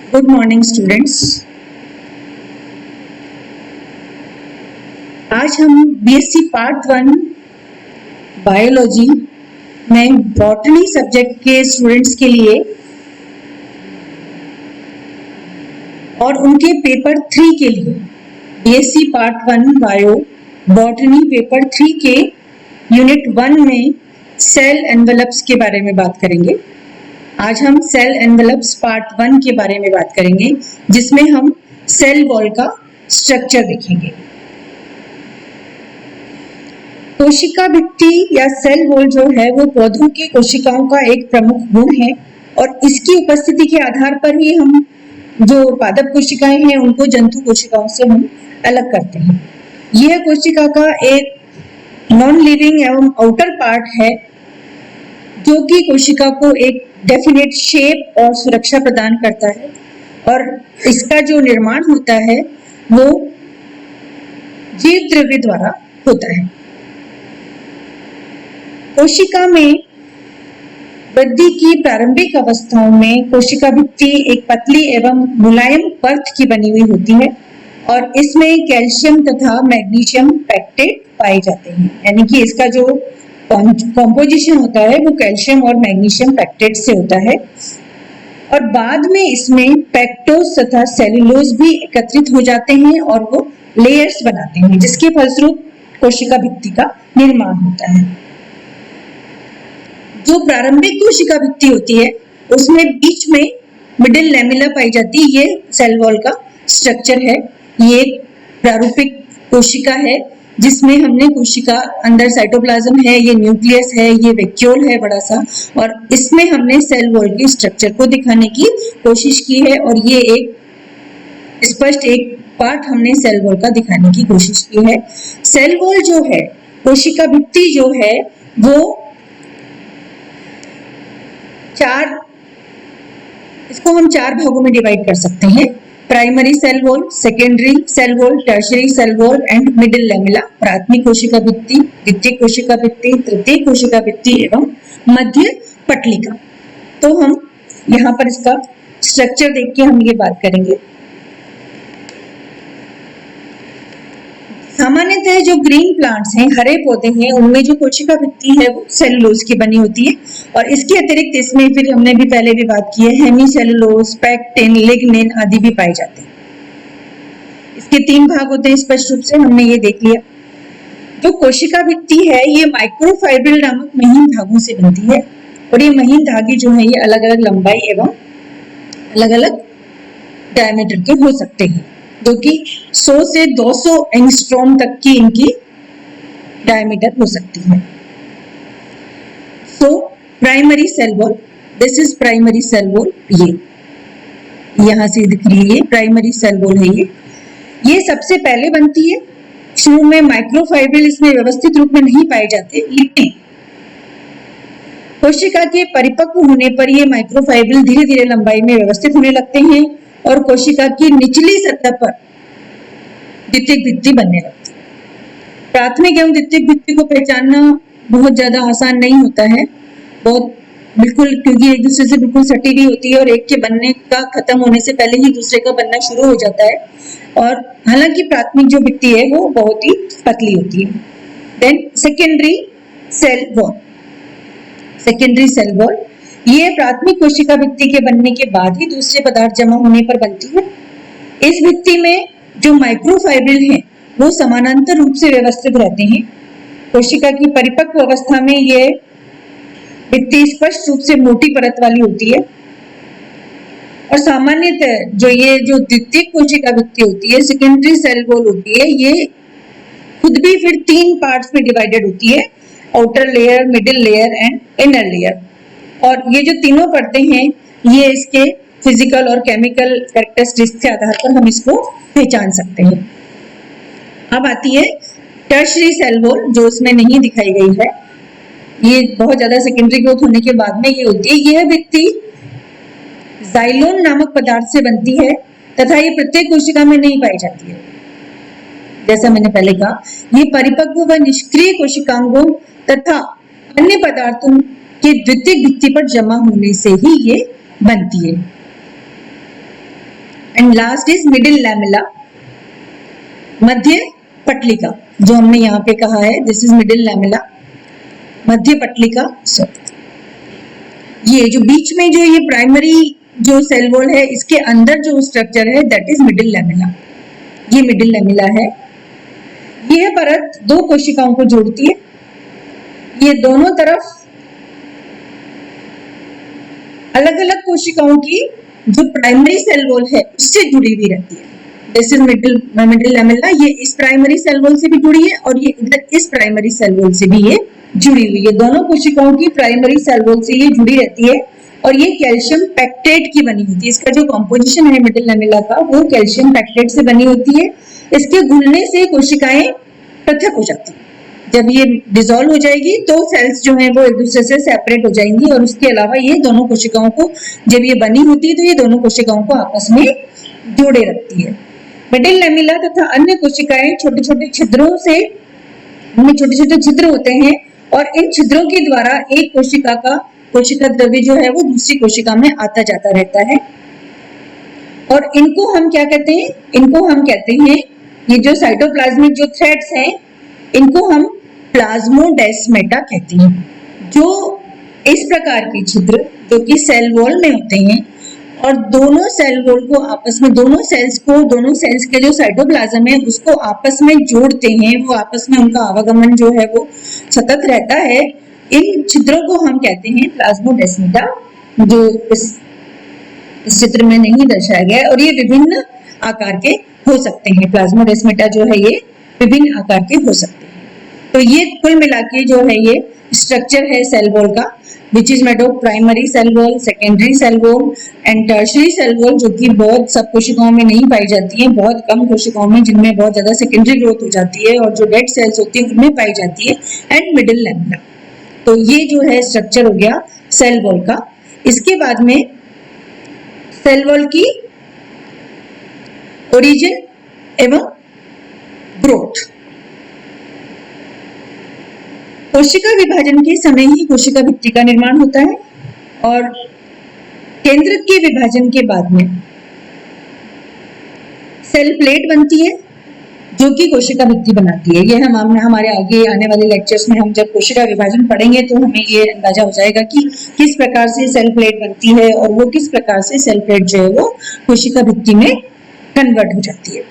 Good morning students. आज हम BSc part 1 biology में बॉटनी सब्जेक्ट के स्टूडेंट्स के लिए और उनके पेपर 3 के लिए BSc part 1 bio botany paper 3 के यूनिट 1 में सेल एनवेलप्स के बारे में बात करेंगे। आज हम सेल एनवेलप्स पार्ट 1 के बारे में बात करेंगे, जिसमें हम सेल वॉल का स्ट्रक्चर देखेंगे। कोशिका भित्ति या सेल वॉल जो है वो पौधों की कोशिकाओं का एक प्रमुख गुण है और इसकी उपस्थिति के आधार पर ही हम जो पादप कोशिकाएं हैं उनको जंतु कोशिकाओं से हम अलग करते हैं। यह कोशिका का एक नॉन लिविंग एवं आउटर पार्ट है जो कि कोशिका को एक डेफिनेट शेप और सुरक्षा प्रदान करता है और इसका जो निर्माण होता है वो जीव द्रव्य द्वारा होता है। कोशिका में वृद्धि की प्रारंभिक अवस्थाओं में कोशिका भित्ति एक पतली एवं मुलायम परत की बनी हुई होती है और इसमें कैल्शियम तथा मैग्नीशियम पैक्टेट पाए जाते हैं, यानी कि इसका जो कॉम्पोजिशन होता है वो कैल्शियम और मैग्नीशियम पैक्टेट से होता है और बाद में इसमें पैक्टोज तथा सेल्यूलोज भी एकत्रित हो जाते हैं और वो लेयर्स बनाते हैं, जिसके फलस्वरूप कोशिका भित्ति का निर्माण होता है। जो प्रारंभिक कोशिका भित्ति होती है उसमें बीच में मिडिल लैमेला पाई जाती है। ये सेल वॉल का स्ट्रक्चर है। ये एक प्रारूपिक कोशिका है जिसमें हमने कोशिका अंदर साइटोप्लाज्म है, ये न्यूक्लियस है, ये वैक्यूल है बड़ा सा, और इसमें हमने सेल वॉल के स्ट्रक्चर को दिखाने की कोशिश की है और ये एक स्पष्ट एक पार्ट हमने सेल वॉल का दिखाने की कोशिश की है। सेल वॉल जो है, कोशिका भित्ति जो है वो इसको हम चार भागों में डिवाइड कर सकते हैं। Primary cell wall, secondary cell wall, tertiary cell wall and middle lamella. प्राथमिक कोशिका भित्ति, द्वितीयक कोशिका भित्ति, तृतीयक कोशिका भित्ति एवं मध्य पटलिका। तो हम यहाँ पर इसका स्ट्रक्चर देख के हम ये बात करेंगे। सामान्यतः जो ग्रीन प्लांट्स हैं, हरे पौधे हैं, उनमें जो कोशिका भित्ति है वो सेलुलोज की बनी होती है और इसके अतिरिक्त इसमें फिर हमने भी पहले भी बात की है हेमीसेलुलोज, पैक्टिन, लिग्निन आदि भी पाए जाते हैं। इसके 3 भाग होते हैं, स्पष्ट रूप से हमने ये देख लिया। जो कोशिका भित्ति है ये माइक्रोफाइब्रिल नामक महीन धागों से बनती है और ये महीन धागे जो है ये अलग अलग लंबाई एवं अलग अलग डायमीटर के हो सकते हैं, जो कि 100 से 200 एंगस्ट्रॉम तक की इनकी डायमीटर हो सकती है। So primary cell wall, this is primary cell wall. ये यहां से दिख रही है प्राइमरी सेल वॉल है। ये सबसे पहले बनती है। शुरू में माइक्रोफाइब्रिल इसमें व्यवस्थित रूप में नहीं पाए जाते, लेकिन कोशिका के परिपक्व होने पर ये माइक्रोफाइब्रिल धीरे धीरे लंबाई में व्यवस्थित होने लगते हैं और कोशिका की निचली सतह पर द्वितीयक भित्ति बनने लगती है। प्राथमिक एवं द्वितीयक भित्ति को पहचानना बहुत ज्यादा आसान नहीं होता है, बहुत बिल्कुल, क्योंकि एक दूसरे से बिल्कुल सटी हुई होती है और एक के बनने का खत्म होने से पहले ही दूसरे का बनना शुरू हो जाता है। और हालांकि प्राथमिक जो भित्ति है वो बहुत ही पतली होती है। Then secondary cell wall, secondary cell wall ये प्राथमिक कोशिका भित्ति के बनने के बाद ही दूसरे पदार्थ जमा होने पर बनती है। इस भित्ति में जो माइक्रोफाइब्रिल हैं वो समानांतर रूप से व्यवस्थित रहते हैं। कोशिका की परिपक्व अवस्था में ये भित्ति स्पष्ट रूप से मोटी परत वाली होती है और सामान्यतः जो द्वितीयक कोशिका भित्ति होती है, सेकेंडरी सेल वॉल होती है, ये खुद भी फिर 3 पार्ट्स में डिवाइडेड होती है, outer layer, middle layer and inner layer. और ये जो तीनों परतें हैं ये इसके फिजिकल और केमिकल कैरेक्टरिस्टिक्स के आधार पर हम इसको पहचान सकते हैं। अब आती है टर्शियरी सेल वॉल, जो इसमें नहीं दिखाई गई है। ये बहुत ज्यादा सेकेंडरी ग्रोथ होने के बाद में ये होती है। यह भित्ति जाइलोन नामक पदार्थ से बनती है तथा ये प्रत्येक कोशिका में नहीं पाई जाती है। जैसा मैंने पहले कहा, ये परिपक्व व निष्क्रिय कोशिकांगों तथा अन्य पदार्थों के द्वितीयक भित्ति पर जमा होने से ही ये बनती है। And last is middle lamella, मध्य पटलिका, जो हमने यहाँ पे कहा है दिस इज मिडिल लैमेला, मध्य पटलिका। ये जो बीच में जो ये प्राइमरी जो सेल वॉल है, इसके अंदर जो स्ट्रक्चर है दैट इज मिडिल लैमेला, ये मिडिल लैमेला है। यह परत दो कोशिकाओं को जोड़ती है, ये दोनों तरफ अलग अलग कोशिकाओं की जो प्राइमरी सेल वॉल है उससे जुड़ी हुई रहती है। दिस इज मिडिल लैमेला, ये इस प्राइमरी सेल वॉल से भी जुड़ी है और ये इधर इस प्राइमरी सेल वॉल से भी ये जुड़ी हुई है। दोनों कोशिकाओं की प्राइमरी सेल वॉल से ये जुड़ी रहती है और ये कैल्शियम पैक्टेट की बनी होती है। इसका जो कॉम्पोजिशन है मिडिल लैमेला का वो कैल्शियम पैक्टेट से बनी होती है। इसके घुलने से कोशिकाएं पृथक हो जाती है। जब ये डिसॉल्व हो जाएगी तो सेल्स जो है वो एक दूसरे से सेपरेट हो जाएंगी और उसके अलावा ये दोनों कोशिकाओं को, जब ये बनी होती है तो ये दोनों कोशिकाओं को आपस में जोड़े रखती है। मिडिल लैमेला तथा अन्य कोशिकाएं छोटे छोटे छिद्रों से, उनमें छोटे छोटे छिद्र होते हैं और इन छिद्रों के द्वारा एक कोशिका द्रव्य जो है वो दूसरी कोशिका में आता जाता रहता है। और इनको हम क्या कहते हैं? इनको हम कहते हैं, ये जो साइटोप्लाज्मिक जो थ्रेड्स हैं इनको हम प्लाज्मोडेस्माटा कहते हैं। जो इस प्रकार के छिद्र जो कि सेल वॉल में होते हैं और दोनों सेल वॉल को आपस में, दोनों सेल्स के जो साइटोप्लाज्म है उसको आपस में जोड़ते हैं, वो आपस में उनका आवागमन जो है वो सतत रहता है। इन छिद्रों को हम कहते हैं प्लाज्मोडेस्माटा, जो इस चित्र में नहीं दर्शाया गया है। और ये विभिन्न आकार के हो सकते हैं। प्लाज्मोडेस्माटा जो है ये विभिन्न आकार के हो सकते हैं। तो ये कुल मिला के जो है ये स्ट्रक्चर है सेल वॉल का, which is made of primary cell wall, secondary cell wall and tertiary cell wall, जो कि बहुत सब कोशिकाओं में नहीं पाई जाती है, बहुत कम कोशिकाओं में जिनमें बहुत ज्यादा सेकेंडरी ग्रोथ हो जाती है और जो डेड सेल्स होती है उनमें पाई जाती है, एंड मिडिल लैमेला। तो ये जो है स्ट्रक्चर हो गया सेल वॉल का। इसके बाद में सेल वॉल की ओरिजिन एवं ग्रोथ। कोशिका विभाजन के समय ही कोशिका भित्ति का निर्माण होता है और केंद्रक के विभाजन के बाद में सेल प्लेट बनती है जो कि कोशिका भित्ति बनाती है। यह हम हमारे आगे आने वाले लेक्चर्स में हम जब कोशिका विभाजन पढ़ेंगे तो हमें ये अंदाजा हो जाएगा कि किस प्रकार से सेल प्लेट बनती है और वो किस प्रकार से सेल प्लेट जो है वो कोशिका भित्ति में कन्वर्ट हो जाती है।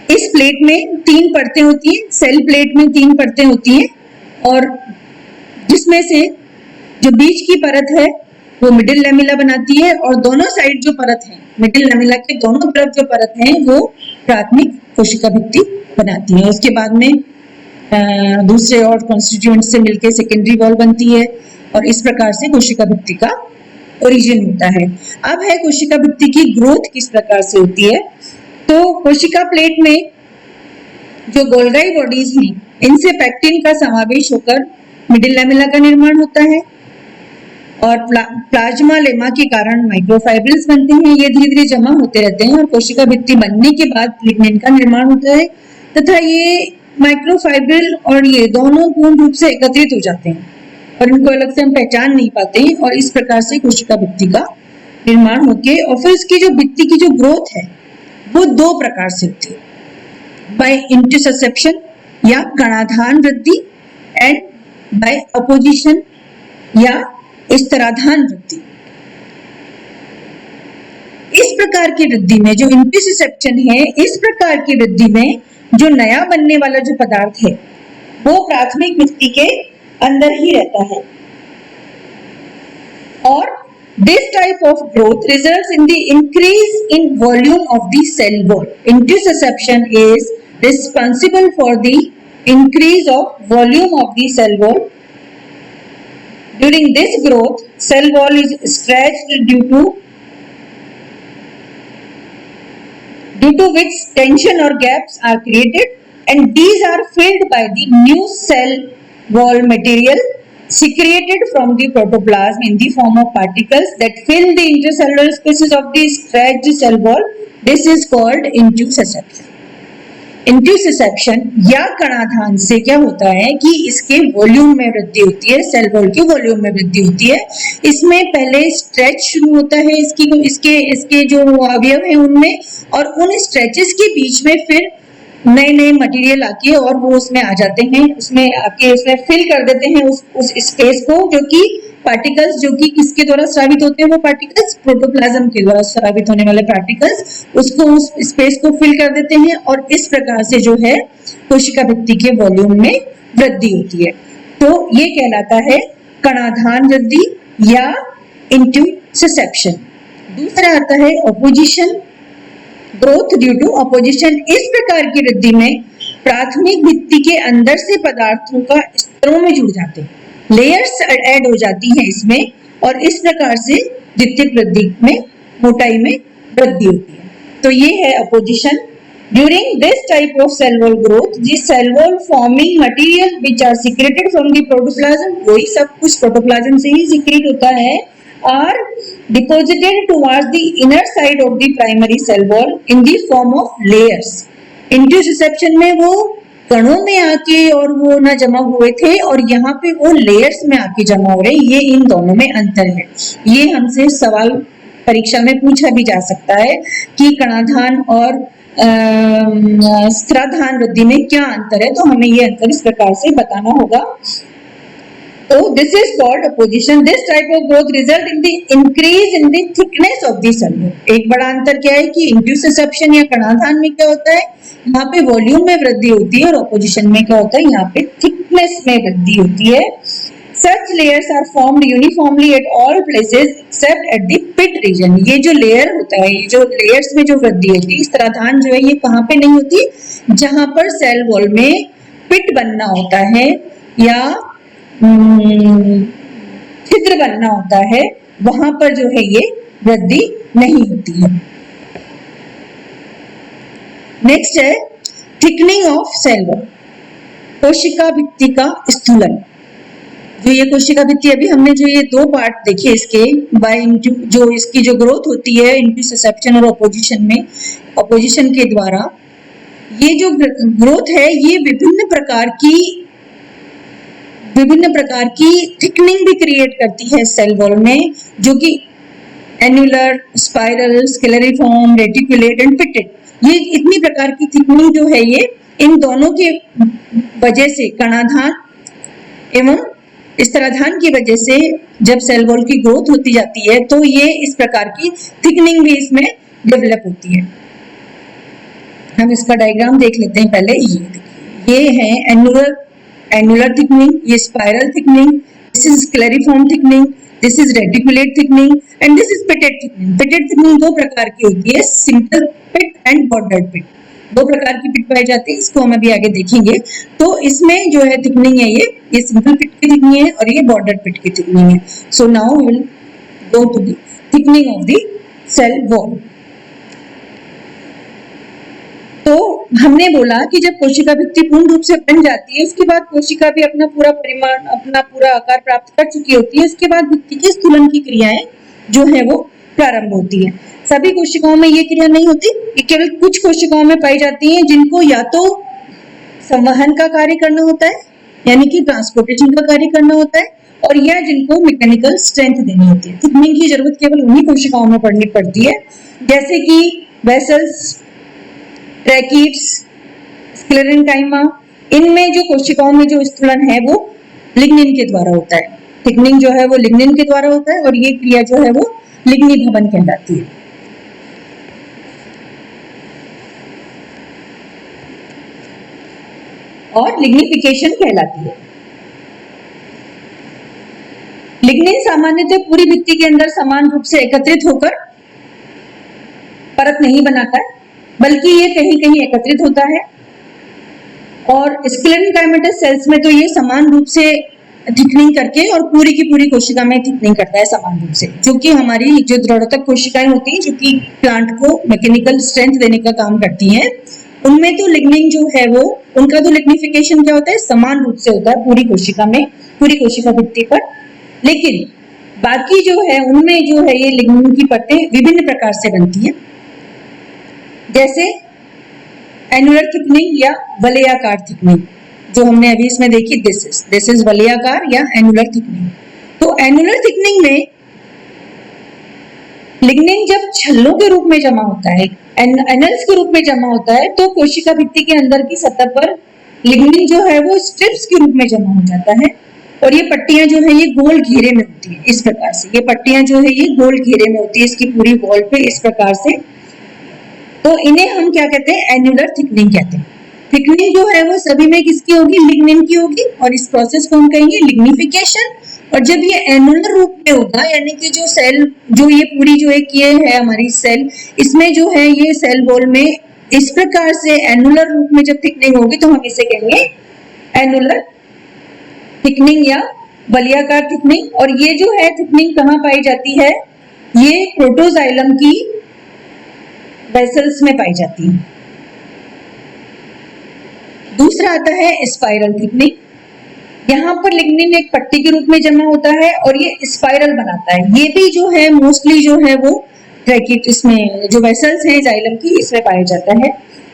इस प्लेट में 3 परतें होती हैं, सेल प्लेट में 3 परतें होती हैं और जिसमें से जो बीच की परत है वो मिडिल लैमेला बनाती है और दोनों साइड जो परत है, मिडिल लैमेला के दोनों तरफ जो परत है वो प्राथमिक कोशिका भित्ति बनाती है। उसके बाद में दूसरे और कॉन्स्टिट्यूएंट से मिलकर सेकेंडरी वॉल बनती है और इस प्रकार से कोशिका भित्ति का ओरिजिन होता है। अब है कोशिका भित्ति की ग्रोथ किस प्रकार से होती है। तो कोशिका प्लेट में जो गोल्गाई बॉडीज हैं इनसे पैक्टिन का समावेश होकर मिडिल लैमेला का निर्माण होता है और प्लाज्मा लेमा के कारण माइक्रोफाइब्रिल्स बनते हैं। ये धीरे धीरे जमा होते रहते हैं और कोशिका भित्ति बनने के बाद लिग्निन का निर्माण होता है तथा ये माइक्रोफाइब्रिल और ये दोनों पूर्ण रूप से एकत्रित हो जाते हैं और इनको अलग से हम पहचान नहीं पाते हैं और इस प्रकार से कोशिका भित्ति का निर्माण होके और फिर इसकी जो भित्ति की जो ग्रोथ है वो 2 प्रकार से होती है, बाय इंटरसेप्शन या कणाधान वृद्धि एंड बाय अपोजिशन या स्तराधान वृद्धि। इस प्रकार की वृद्धि में जो इंटरसेप्शन है, इस प्रकार की वृद्धि में जो नया बनने वाला जो पदार्थ है वो प्राथमिक भित्ति के अंदर ही रहता है और this type of growth results in the increase in volume of the cell wall. Intussusception is responsible for the increase of volume of the cell wall. During this growth, cell wall is stretched due to which tension or gaps are created and these are filled by the new cell wall material secreted from the protoplasm in the form of particles that fill the intercellular spaces of the stretched cell wall. This is called intussusception. इंट्यूसिसेप्शन या कणाधान से क्या होता है कि इसके volume में वृद्धि होती है, सेल वॉल के वॉल्यूम में वृद्धि होती है। इसमें पहले स्ट्रेच शुरू होता है इसके जो अवयव हैं उनमें, और उन स्ट्रेचेस के बीच में फिर नए नए मटेरियल आके और वो उसमें आ जाते हैं, उसमें आके उसमें फिल कर देते हैं उस स्पेस को, जो कि पार्टिकल्स जो कि किसके द्वारा स्रावित होते हैं, वो पार्टिकल्स प्रोटोप्लाज्म के द्वारा स्रावित होने वाले पार्टिकल्स उसको उस स्पेस को फिल कर देते हैं, और इस प्रकार से जो है कोशिका भित्ति के वॉल्यूम में वृद्धि होती है। तो ये कहलाता है कणाधान वृद्धि या इंट्यूसिसेप्शन। दूसरा आता है apposition, growth due to apposition. इस प्रकार की वृद्धि में प्राथमिक भित्ति के अंदर से पदार्थों का स्तरों में जुड़ जाते हैं, लेयर्स ऐड हो जाती हैं इसमें, और इस प्रकार से द्वितीयक वृद्धि में मोटाई में वृद्धि होती है। तो ये है apposition. During this type of cell wall growth, the cell wall forming material which are secreted from the protoplasm, वही सब कुछ प्रोटोप्लाज्म से ही सीक्रेट होता है, are deposited towards the inner side of the primary cell wall in the form of layers. Intussusception में वो कणों में आके और वो ना जमा हुए थे, और यहाँ पे वो लेयर्स में आके जमा हो रहे। ये इन दोनों में अंतर है। ये हमसे सवाल परीक्षा में पूछा भी जा सकता है कि कणाधान और स्थिराधान वृद्धि में क्या अंतर है, तो हमें ये अंतर इस प्रकार से बताना होगा। तो this is called apposition. This type of growth result in the increase in the thickness of the cell wall. एक बड़ा अंतर क्या है कि इंट्यूसिसेप्शन या कणाधान में क्या होता है, यहाँ पे वॉल्यूम में वृद्धि होती है, और ऑपोजिशन में क्या होता है, यहाँ पे थिकनेस में वृद्धि होती है। Such layers are formed uniformly at all places except at the pit region। ये जो लेयर होता है, ये जो लेयर्स में जो वृद्धि होती है, स्थिराधान जो है ये कहाँ पे नहीं होती, जहां पर सेल वॉल में पिट बनना होता है या छिद्र बनना होता है, वहां पर जो है ये वृद्धि नहीं होती है। नेक्स्ट है थिकनिंग ऑफ सेल वॉल, कोशिका भित्ति का स्थूलन। जो ये कोशिका भित्ति अभी हमने जो ये दो पार्ट देखे इसके बाय जो इसकी जो ग्रोथ होती है इंट्यूसिसेप्शन और ऑपोजिशन में, ऑपोजिशन के द्वारा ये जो ग्रोथ है ये विभिन्न प्रकार की थिकनिंग भी क्रिएट करती है सेल वॉल में, जो कि annular, spiral, scalariform, reticulate and pitted. ये इतनी प्रकार की थिकनिंग जो है ये इन दोनों के वजह से, कणाधान एवं स्थिराधान की वजह से जब सेल वॉल की ग्रोथ होती जाती है तो ये इस प्रकार की थिकनिंग भी इसमें डेवलप होती है। हम इसका डायग्राम देख लेते हैं पहले। ये है एन्युलर थिकनिंग, ये spiral thickening, this is scalariform thickening, this is reticulate thickening and this is pitted thickening. Pitted thickening दो प्रकार की होती है, simple pit and bordered pit. दो प्रकार की पिट पाई जाती है, इसको हम अभी आगे देखेंगे। तो इसमें जो है थिकनिंग है ये सिंपल पिट की थिकनिंग है और ये बॉर्डर्ड पिट की थिकनिंग है। So now we will go to the thickening of the cell wall. तो हमने बोला कि जब कोशिका भित्ति पूर्ण रूप से बन जाती है, उसके बाद कोशिका भी अपना पूरा परिमाण, अपना पूरा आकार प्राप्त कर चुकी होती है, उसके बाद भित्ति के स्थूलन की क्रियाएं जो है वो प्रारंभ होती है। सभी कोशिकाओं में ये क्रिया नहीं होती, ये केवल कुछ कोशिकाओं में पाई जाती हैं, जिनको या तो संवहन का कार्य करना होता है, यानी कि ट्रांसपोर्टेशन का कार्य करना होता है, और या जिनको मैकेनिकल स्ट्रेंथ देनी होती है। थिकनिंग की जरूरत केवल उन्हीं कोशिकाओं में पड़नी पड़ती है, जैसे कि वेसल्स, ट्रैकीट्स, स्क्लेरेन्काइमा। इनमें जो कोशिकाओं में जो स्थूलन है वो लिग्निन के द्वारा होता है। थिकनिंग जो है वो लिग्निन के द्वारा होता है, और ये क्रिया जो है वो लिग्नी भवन कहलाती है। और लिग्निफिकेशन कहलाती है। लिग्निन सामान्यतः पूरी भित्ति के अंदर समान रूप से एकत्रित होकर परत नहीं बनाता है, बल्कि ये कहीं कहीं एकत्रित होता है। और स्क्लेरेन्काइमेटस सेल्स में तो ये समान रूप से थिकनिंग करके और पूरी की पूरी कोशिका में थिकनिंग करता है समान रूप से, जो कि हमारी जो दृढ़तक कोशिकाएं होती हैं, जो कि प्लांट को मैकेनिकल स्ट्रेंथ देने का काम करती हैं, उनमें तो लिग्निन जो है वो, उनका तो लिग्निफिकेशन क्या होता है, समान रूप से होता है पूरी कोशिका में, पूरी कोशिका भित्ति पर। लेकिन बाकी जो है उनमें जो है ये लिग्निन की परतें विभिन्न प्रकार से बनती है। जैसे एनुलर थिकनिंग या वलयाकार थिकनिंग, जो हमने अभी इसमें देखी, दिस इज वलयाकार या एनुलर थिकनिंग। तो एनुलर थिकनिंग में लिग्निन जब छल्लों के रूप में जमा होता है, एनल्स के रूप में जमा होता है, तो कोशिका भित्ति के अंदर की सतह पर लिग्निन जो है वो स्ट्रिप्स के रूप में जमा हो जाता है और ये पट्टियां जो है ये गोल घेरे में होती है। इस प्रकार से ये पट्टियां जो है ये गोल घेरे में होती है इसकी पूरी वॉल पे, इस प्रकार से। तो इन्हें हम क्या कहते हैं, एनुलर थिकनिंग कहते हैं। थिकनिंग जो है वो सभी में किसकी होगी, लिग्निन की होगी, और इस प्रोसेस को हम कहेंगे लिग्निफिकेशन। और जब ये एनुलर रूप में होगा, यानी कि जो सेल, जो ये पूरी जो एक ये है हमारी सेल, इसमें जो है ये सेल वॉल में इस प्रकार से एनुलर रूप में जब थिकनिंग होगी तो हम इसे कहेंगे एनुलर थिकनिंग या वलयाकार थिकनिंग। और ये जो है थिकनिंग कहाँ पाई जाती है, ये प्रोटोजाइलम की वेसल्स में पाई जाती है। दूसरा आता है स्पाइरल थिकनिंग। यहाँ पर लिग्निन एक पट्टी के रूप में जमा होता है और ये स्पाइरल बनाता है। ये भी जो है मोस्टली जो है वो ट्रैकिट, इसमें जो वेसल्स हैं जाइलम की, इसमें पाया जाता है।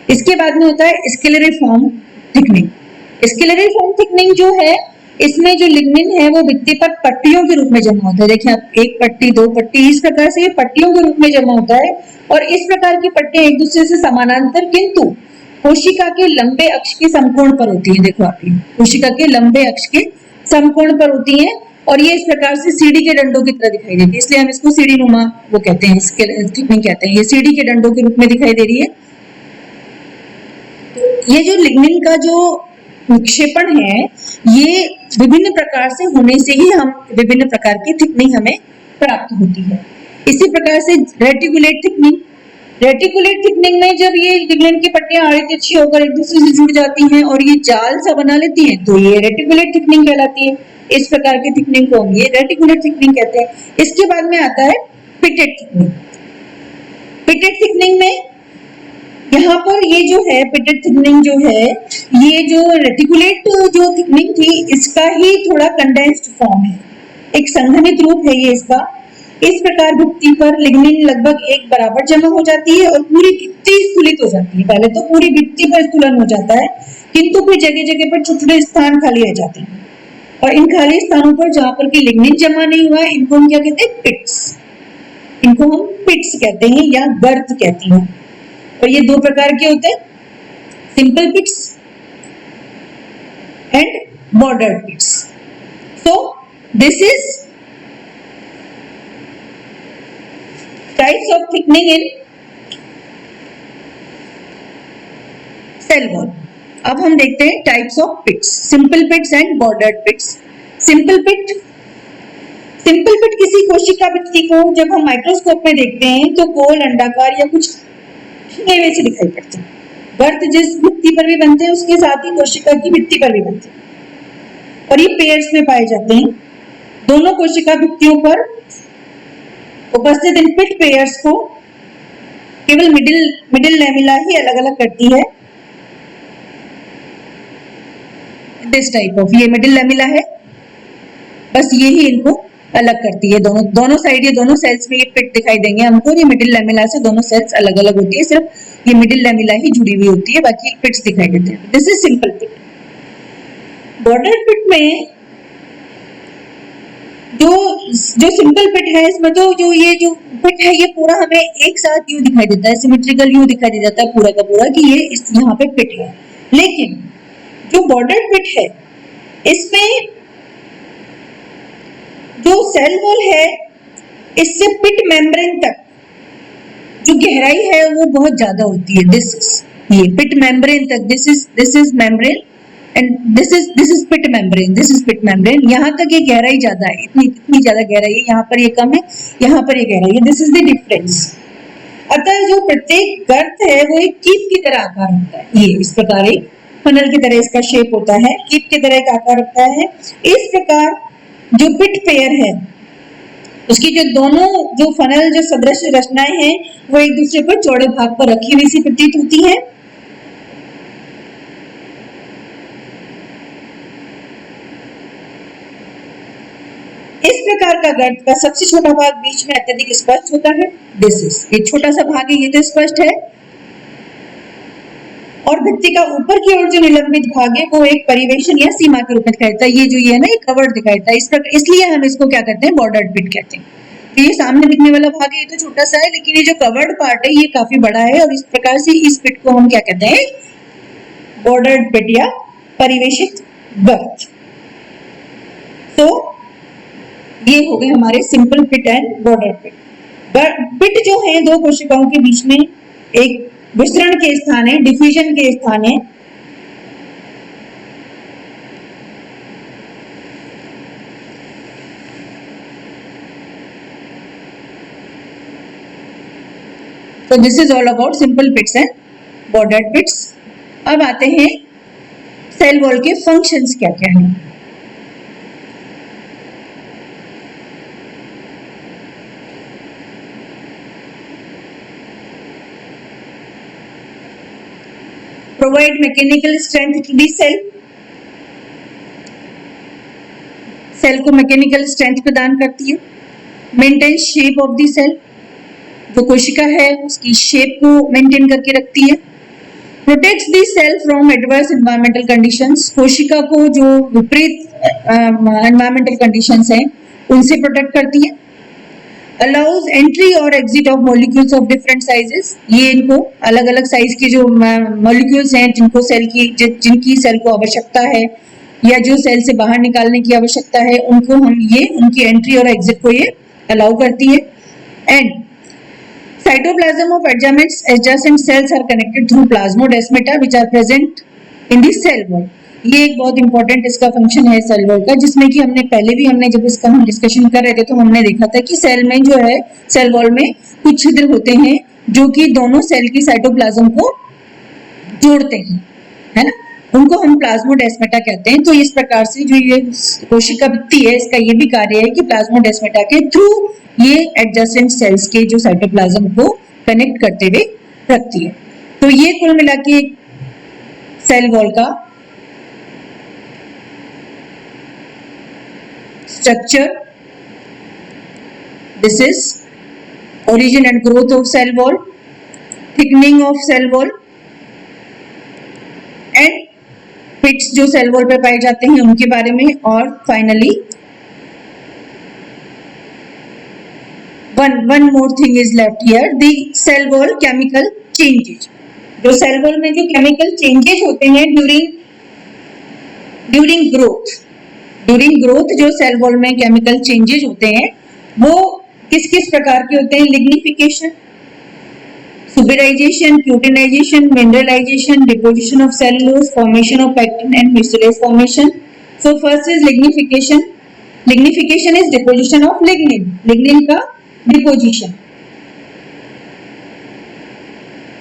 इसके बाद में होता है स्केलेरिफॉर्म थिकनिंग। स्केलेरिफॉर्म थिकनिंग जो है, इसमें जो लिग्निन है वो भित्ति पर पट्टियों के रूप में जमा होता है। देखिए आप, एक पट्टी, दो पट्टी, इस प्रकार से ये पट्टियों के रूप में जमा होता है और इस प्रकार की पट्टियां एक दूसरे से समानांतर किंतु कोशिका के लंबे अक्ष के समकोण पर होती है। देखो आप, कोशिका के लंबे अक्ष के समकोण पर होती है और ये इस प्रकार से सीढ़ी के डंडों की तरह दिखाई देती है, इसलिए हम इसको सीढ़ी नुमा वो कहते हैं, इसके थिकनिंग कहते हैं। ये सीढ़ी के डंडों के रूप में दिखाई दे रही है। तो ये जो लिग्निन का जो विक्षेपण है, ये विभिन्न प्रकार से होने से ही हम विभिन्न प्रकार की थिकनिंग हमें प्राप्त होती है। इसी प्रकार से रेटिकुलेट थिकनिंग, रेटिकुलेट थिकनिंग में जब ये लिग्निन की पट्टियां आड़ी तिरछी होकर एक दूसरे से जुड़ जाती हैं और ये जाल सा बना लेती हैं, तो ये रेटिकुलेट थिकनिंग कहलाती है। इस प्रकार की थिकनिंग को हम ये रेटिकुलेट थिकनिंग कहते हैं। इसके बाद में आता है पिटेट थिकनिंग। पिटेट थिकनिंग में यहाँ पर ये जो है पिटेट थिकनिंग जो है, ये जो रेटिकुलेट जो थिकनिंग थी, इसका ही थोड़ा कंडेंस्ड फॉर्म है, एक संघनित रूप है ये इसका। इस प्रकार भित्ति पर लिग्निन लगभग एक बराबर जमा हो जाती है और पूरी भित्ति स्थूलित हो जाती है। पहले तो पूरी भित्ति पर स्थूलन हो जाता है, किंतु फिर जगह जगह पर छोटे स्थान खाली रह जाते हैं और इन खाली स्थानों पर जहां पर की लिग्निन जमा नहीं हुआ है, इनको हम क्या कहते हैं, पिट्स। इनको हम पिट्स कहते हैं या गर्त कहती हैं। और ये दो प्रकार के होते हैं, simple pits and bordered pits. So this is types of thickening in cell wall। अब हम देखते हैं types of pits, simple pits and bordered pits। simple pit किसी कोशिका भित्ति को जब हम माइक्रोस्कोप में देखते हैं तो गोल, अंडाकार या कुछ वैसे दिखाई पड़ते हैं। गर्त जिस भित्ति पर भी बनते हैं उसके साथ ही कोशिका की भित्ति पर भी बनते हैं और ये पेयर्स में पाए जाते हैं। दोनों कोशिका भित्तियों पर उपस्थित इन पिट पेयर्स को केवल मिडिल लेमिला ही अलग अलग करती है। दिस टाइप ऑफ, ये मिडिल लेमिला है, बस ये ही इनको अलग करती है। दोनों साइड, ये दोनों सेल्स में ये पिट दिखाई देंगे हमको। ये मिडिल लेमिला से दोनों सेल्स अलग अलग होती है, सिर्फ ये मिडिल लेमिला ही जुड़ी हुई होती है, बाकी पिट्स दिखाई देते हैं। This is simple pit. Border pit में जो सिंपल पिट है, इसमें तो जो ये जो पिट है ये पूरा हमें एक साथ यूं दिखाई देता है, सिमेट्रिकल यूं दिखाई दे जाता है पूरा का पूरा कि ये यहाँ पे पिट है। लेकिन जो बॉर्डर पिट है, इसमें जो सेल वॉल है, इससे पिट मेम्ब्रेन तक जो गहराई है वो बहुत ज्यादा होती है। दिस इज ये पिट मेम्ब्रेन तक, this is membrane and this is pit membrane, this is pit membrane. यहाँ तक ये गहराई ज्यादा है, इतनी ज्यादा गहराई है, यहाँ पर ये कम है, यहाँ पर ये गहराई है। This is the difference. अतः जो प्रत्येक गर्त है वो एक कीप की तरह आकार होता है। ये इस प्रकार एक फनल की तरह इसका शेप होता है, कीप की तरह का आकार रखता है। इस प्रकार जो पिट पेयर है, उसकी जो दोनों जो फनल जो सदृश रचनाएं हैं वो एक दूसरे पर चौड़े भाग पर रखी हुई सी प्रतीत होती है। इस प्रकार का गर्त का सबसे छोटा भाग बीच में अत्यधिक स्पष्ट होता है। दिस इज, ये छोटा सा भाग है, ये तो स्पष्ट है। भित्ति का ऊपर की ओर जो निलंबित भाग है वो एक परिवेशन या सीमा के रूप में दिखाई देता है। ये जो ये है ना, ये कवर्ड दिखाई देता है, इस प्रकार इसलिए हम इसको क्या कहते हैं, बॉर्डर्ड पिट कहते हैं। तो ये सामने दिखने वाला भाग है ये तो छोटा सा है, लेकिन ये जो कवर्ड पार्ट है ये काफी बड़ा है, और इस प्रकार से इस पिट को हम क्या कहते हैं, बॉर्डर्ड पिट या परिवेशित गर्त। तो ये हो गए हमारे सिंपल पिट एंड बॉर्डर्ड पिट। पिट जो है दो कोशिकाओं के बीच में एक विस्तरण के स्थान है, डिफ्यूजन के स्थान है। So this is all about simple pits and bordered pits. अब आते हैं सेल वॉल के फंक्शंस क्या क्या हैं। Provide mechanical strength to the cell. Cell को मैकेनिकल स्ट्रेंथ प्रदान करती है। Maintain shape of the cell, जो कोशिका है उसकी शेप को मेंटेन करके रखती है। Protects the cell from adverse environmental conditions, कोशिका को जो विपरीत एनवायरमेंटल कंडीशंस हैं उनसे प्रोटेक्ट करती है। अलाउज एंट्री और exit of molecules of different sizes, ये इनको अलग अलग साइज के जो मॉलिक्यूल्स हैं जिनको जिनकी सेल को आवश्यकता है या जो सेल से बाहर निकालने की आवश्यकता है उनको हम ये उनकी एंट्री और एग्जिट को ये अलाउ करती है। And cytoplasm of adjacent cells are connected through plasmodesmata which are present in the cell wall. ये एक बहुत इंपॉर्टेंट इसका फंक्शन है सेल वॉल का, जिसमें कि हमने जब इसका हम डिस्कशन कर रहे थे तो हमने देखा था कि सेल में जो है सेल वॉल में कुछ छिद्र होते हैं जो कि दोनों सेल की साइटोप्लाज्म को जोड़ते हैं, है ना, उनको हम प्लाज्मोडेस्मेटा कहते हैं। तो इस प्रकार से जो ये कोशिका भित्ति है इसका ये भी कार्य है कि प्लाज्मोडेस्मेटा के थ्रू ये एडजेसेंट सेल्स के जो साइटोप्लाज्म को कनेक्ट करते हुए रखती है। तो ये कुल मिला के सेल वॉल का structure, this is origin and growth of cell wall, thickening of cell wall and pits जो सेल वॉल पे पाए जाते हैं उनके बारे में। और finally one more thing is left here, the cell wall chemical changes, जो सेल वॉल में जो केमिकल चेंजेस होते हैं ड्यूरिंग ग्रोथ जो सेल वॉल में केमिकल चेंजेस होते हैं वो किस किस प्रकार के होते हैं, lignification, suberisation, cutinisation, mineralisation, deposition of cellulose, formation of pectin and mucilage formation. So first is lignification. Lignification is deposition of lignin का डिपोजिशन।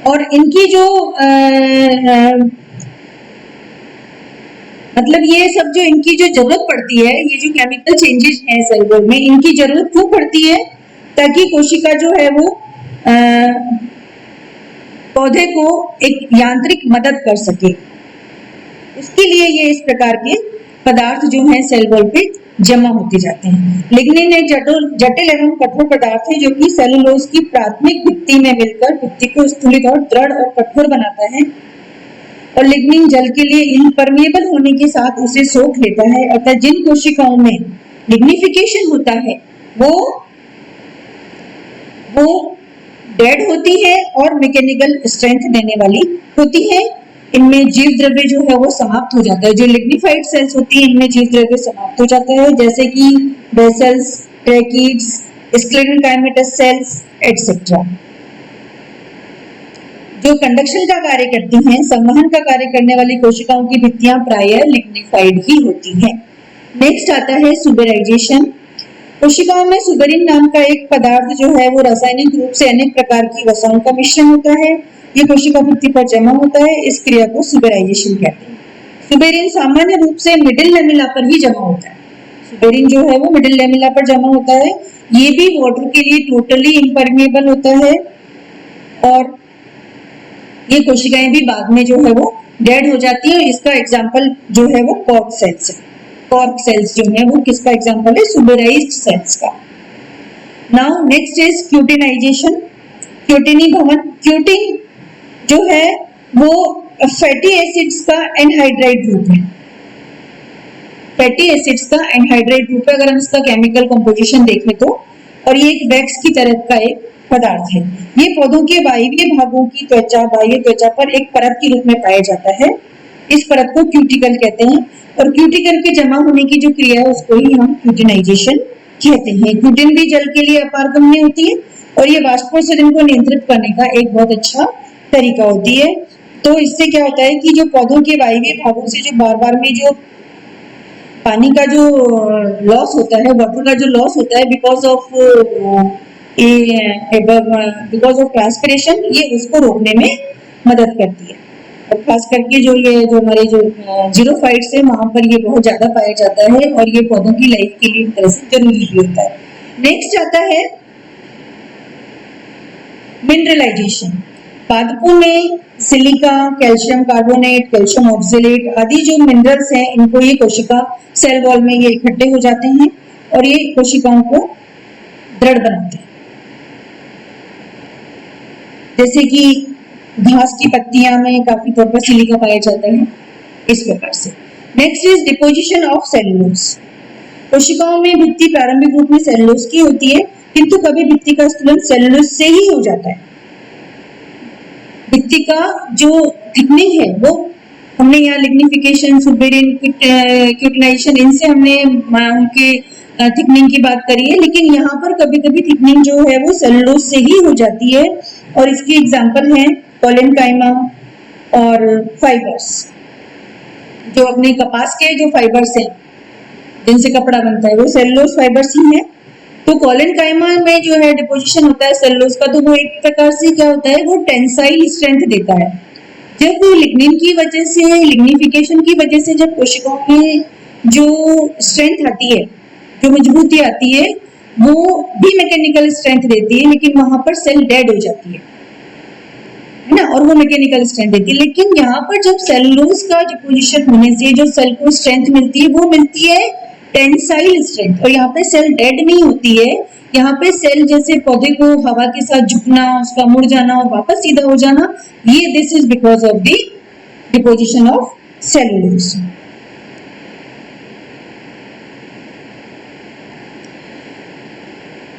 और इनकी जो मतलब ये सब जो इनकी जो जरूरत पड़ती है, ये जो केमिकल चेंजेस हैं सेल वॉल में, इनकी जरूरत क्यों पड़ती है, ताकि कोशिका जो है वो पौधे को एक यांत्रिक मदद कर सके। इसके लिए ये इस प्रकार के पदार्थ जो हैं सेल वॉल पे जमा होते जाते हैं। लिग्निन एक जटिल एवं कठोर पदार्थ है जो कि सेलुलोज की प्राथमिक भित्ति में मिलकर भित्ति को स्थूलित और दृढ़ और कठोर बनाता है। और लिग्निन जल के लिए इम्परमेबल होने के साथ उसे सोख लेता है। अतः जिन कोशिकाओं में लिग्निफिकेशन होता है वो डेड होती है और मैकेनिकल स्ट्रेंथ देने वाली होती है। इनमें जीव द्रव्य जो है वो समाप्त हो जाता है। जो लिग्निफाइड सेल्स होती है इनमें जीव द्रव्य समाप्त हो जाता है, जैसे कि वेसल्स, ट्रैकीड्स, स्क्लेरेनकाइमेटस सेल्स एटसेट्रा। जो कंडक्शन का कार्य करती हैं, संवहन का कार्य करने वाली कोशिकाओं की भित्तियां प्रायः लिग्निफाइड ही होती हैं। नेक्स्ट आता है सुबेराइजेशन। कोशिकाओं में सुबेरिन नाम का एक पदार्थ जो है वो रासायनिक रूप से अनेक प्रकार की वसाओं का मिश्रण होता है। ये कोशिका भित्ति पर जमा होता है, इस क्रिया को सुबेराइजेशन कहते हैं। सुबेरिन सामान्य रूप से मिडिल लेमिला पर ही जमा होता है। सुबेरिन जो है वो मिडिल लेमिला पर जमा होता है। ये भी वाटर के लिए टोटली इम्परमेबल होता है और ये कोशिकाएं भी बाद में जो है वो डेड हो जाती है। इसका एग्जाम्पल जो है वो कॉर्क सेल्स है। कॉर्क सेल्स जो है वो किसका एग्जाम्पल है, सुबेराइज्ड सेल्स का। Now next is cutinisation. क्यूटिनी भवन। क्यूटिन जो है वो फैटी एसिड्स का एनहाइड्राइड ग्रुप है। फैटी एसिड्स का एनहाइड्राइड ग्रुप है अगर हम इसका केमिकल कंपोजिशन देखें तो, और ये एक वैक्स की तरह का एक पदार्थ है। ये पौधों के वायवीय भागों की त्वचा, बाह्य त्वचा पर एक परत के रूप में पाया जाता है। इस परत को क्यूटिकल कहते हैं, और क्यूटिकल के जमा होने की जो क्रिया है उसको ही हम क्यूटिनाइजेशन कहते हैं। क्यूटिन भी जल के लिए अपारगम्य होती है, और ये वाष्पोत्सर्जन को नियंत्रित करने का एक बहुत अच्छा तरीका होती है। तो इससे क्या होता है कि जो पौधों के वायवीय भागों से जो बार बार में जो पानी का जो लॉस होता है, वाटर का जो लॉस होता है बिकॉज ऑफ ट्रांसपिरेशन, ये उसको रोकने में मदद करती है। और खास करके जो हमारे जो जीरोफाइट्स है वहां पर ये बहुत ज्यादा पाया जाता है, और ये पौधों की लाइफ के लिए एक तरह से जरूरी भी होता है। नेक्स्ट आता है मिनरलाइजेशन। पादपों में silica, calcium carbonate, calcium oxalate आदि जो मिनरल्स हैं, इनको ये कोशिका सेल वॉल में ये इकट्ठे हो जाते हैं और ये कोशिकाओं को दृढ़ बनाते हैं। जैसे कि घास की पत्तियां में काफी तौर पर सिलिका पाया जाता है, इस प्रकार से। Next is deposition of cellulose. कोशिकाओं में भित्ति प्रारंभिक रूप में सेलुलोज की होती है, किंतु कभी भित्ति का स्खलन सेलुलोज से ही हो जाता है। भित्ति का जो थिकनिंग है वो हमने यहाँ लिग्निफिकेशन, सुब्रेडिन, क्यूटिनाइजेशन, इनसे हमने उनके थिकनिंग की बात करी है, लेकिन यहाँ पर कभी कभी थिकनिंग जो है वो सेलुलोज से ही हो जाती है, और इसकी एग्जांपल हैं कोलेनकाइमा और फाइबर्स। जो अपने कपास के जो फाइबर्स हैं जिनसे कपड़ा बनता है वो सेलुलोज फाइबर्स ही है। तो कोलेनकाइमा में जो है डिपोजिशन होता है सेलुलोज का, तो वो एक प्रकार से क्या होता है, वो टेंसाइल स्ट्रेंथ देता है। जब लिग्निन की वजह से, लिग्निफिकेशन की वजह से जब कोशिकाओं में जो स्ट्रेंथ आती है, जो मजबूती आती है, वो भी मैकेनिकल स्ट्रेंथ देती है, लेकिन वहां पर सेल डेड हो जाती है ना, और वो मैकेनिकल स्ट्रेंथ देती है। लेकिन यहाँ पर जब सेलुलोज का डिपोजिशन होने से जो सेल को स्ट्रेंथ मिलती है वो मिलती है टेंसाइल स्ट्रेंथ, और यहाँ पे सेल डेड नहीं होती है। यहाँ पे सेल जैसे पौधे को हवा के साथ झुकना, उसका मुड़ जाना और वापस सीधा हो जाना, ये this is because of the deposition of cellulose.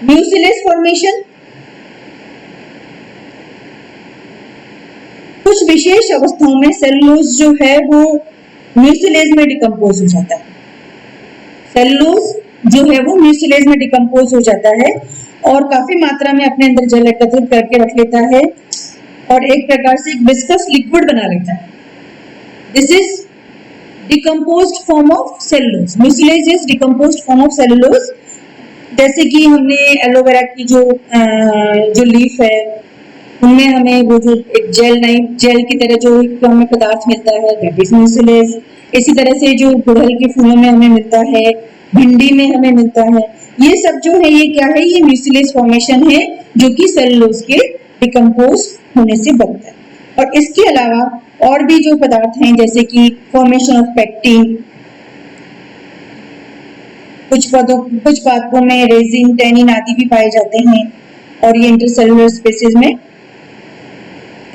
Mucilage formation. कुछ विशेष अवस्थाओं में सेलुलोज जो है वो म्यूसिलेज में डिकम्पोज हो जाता है। सेलुलोज जो है वो म्यूसिलेज में डिकम्पोज हो जाता है और काफी मात्रा में अपने अंदर जल एकत्रित करके रख लेता है और एक प्रकार से एक विस्कस लिक्विड बना लेता है। This is decomposed form of cellulose. Mucilage is decomposed form of cellulose. जैसे कि हमने एलोवेरा की जो लीफ है उनमें हमें वो जो एक जेल की तरह जो हमें पदार्थ मिलता है, दैट इज म्यूसिलेज। इसी तरह से जो गुड़हल के फूलों में हमें मिलता है, भिंडी में हमें मिलता है, ये सब जो है ये क्या है, ये म्यूसिलेज फॉर्मेशन है जो कि सेलुलोज के डिकम्पोज होने से बनता है। और इसके अलावा और भी जो पदार्थ हैं जैसे कि फॉर्मेशन ऑफ पेक्टिन, कुछ पादपों में रेजिन, टैनिन आदि भी पाए जाते हैं और ये इंटरसेलुलर स्पेसेस में,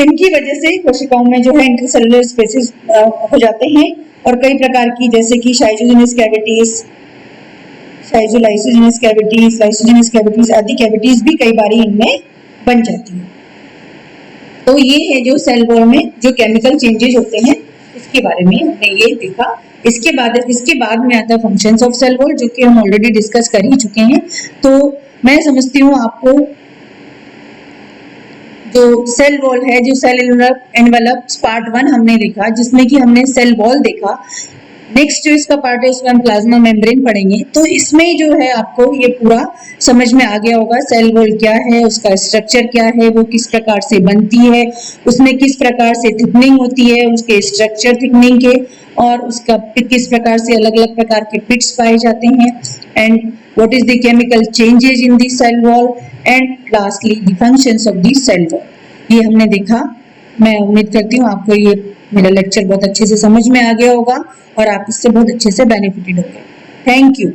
इनकी वजह से कोशिकाओं में जो है इंटरसेलुलर स्पेसेस हो जाते हैं और कई प्रकार की जैसे कि शाइजोजेनस कैविटीज, शाइजोलाइसोजेनस कैविटीज, लाइसोजेनस कैविटीज आदि कैविटीज भी कई बार इनमें बन जाती है। तो ये है जो सेल वॉल में जो केमिकल चेंजेस होते हैं इसके बारे में हमने ये देखा। इसके बाद में आता है फंक्शंस ऑफ सेल वॉल जो कि हम ऑलरेडी डिस्कस कर ही चुके हैं। तो मैं समझती हूँ आपको जो सेल वॉल है, जो सेल एनवेलप्स पार्ट 1 हमने देखा जिसमें कि हमने सेल वॉल देखा। नेक्स्ट जो इसका पार्ट है उसमें हम प्लाज्मा मेम्ब्रेन पढ़ेंगे। तो इसमें जो है आपको ये पूरा समझ में आ गया होगा सेल वॉल क्या है, उसका स्ट्रक्चर क्या है, वो किस प्रकार से बनती है, उसमें किस प्रकार से थिकनिंग होती है, उसके स्ट्रक्चर थिकनिंग के, और उसका किस प्रकार से अलग अलग प्रकार के पिट्स पाए जाते हैं, and what is the chemical changes in the cell wall, and lastly the functions of the cell wall. ये हमने देखा। मैं उम्मीद करती हूँ आपको ये मेरा लेक्चर बहुत अच्छे से समझ में आ गया होगा और आप इससे बहुत अच्छे से बेनिफिटेड होंगे। Thank you.